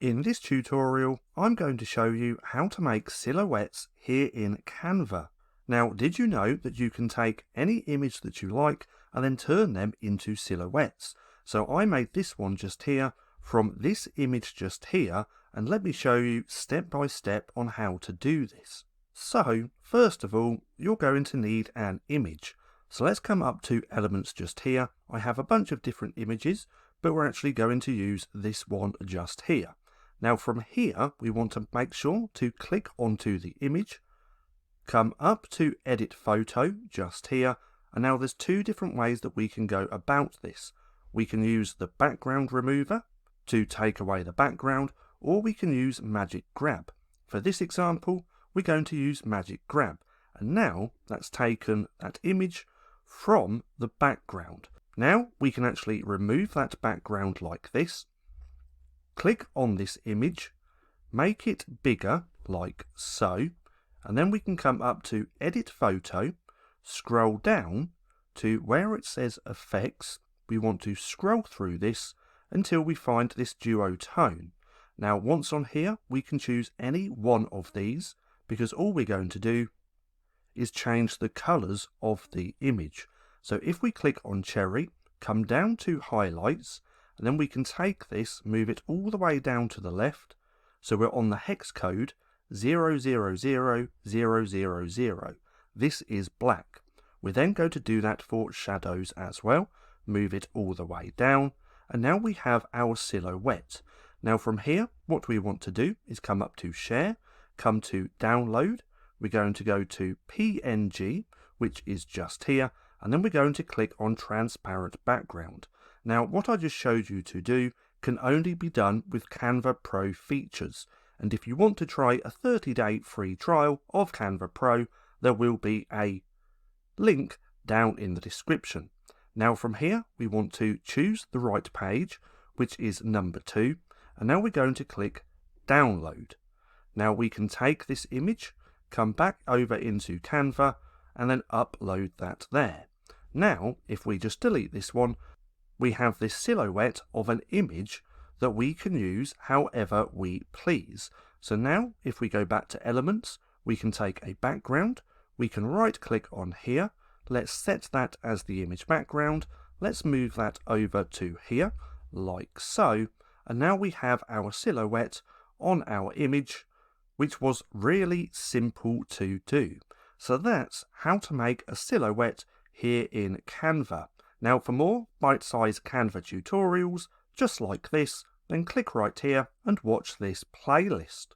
In this tutorial, I'm going to show you how to make silhouettes here in Canva. Now, did you know that you can take any image that you like and then turn them into silhouettes? So I made this one just here from this image just here, and let me show you step by step on how to do this. So, first of all, you're going to need an image. So let's come up to elements just here. I have a bunch of different images, but we're actually going to use this one just here. Now from here, we want to make sure to click onto the image, come up to edit photo just here, and now there's two different ways that we can go about this. We can use the background remover to take away the background, or we can use magic grab. For this example, we're going to use magic grab, and now that's taken that image from the background. Now we can actually remove that background like this. Click on this image, make it bigger like so, and then we can come up to edit photo, scroll down to where it says effects. We want to scroll through this until we find this duotone. Now once on here, we can choose any one of these, because all we're going to do is change the colours of the image. So if we click on cherry, come down to highlights, and then we can take this, move it all the way down to the left, so we're on the hex code 000000. This is black. We then go to do that for shadows as well, move it all the way down, and now we have our silhouette. Now from here, what we want to do is come up to share, come to download, we're going to go to PNG, which is just here, and then we're going to click on transparent background. Now what I just showed you to do can only be done with Canva Pro features, and if you want to try a 30-day free trial of Canva Pro, there will be a link down in the description. Now from here we want to choose the right page, which is number 2, and now we're going to click download. Now we can take this image, come back over into Canva, and then upload that there. Now if we just delete this one, we have this silhouette of an image that we can use however we please. So now if we go back to elements, we can take a background, we can right click on here, let's set that as the image background, let's move that over to here like so, and now we have our silhouette on our image, which was really simple to do. So that's how to make a silhouette here in Canva. Now for more bite-sized Canva tutorials just like this, then click right here and watch this playlist.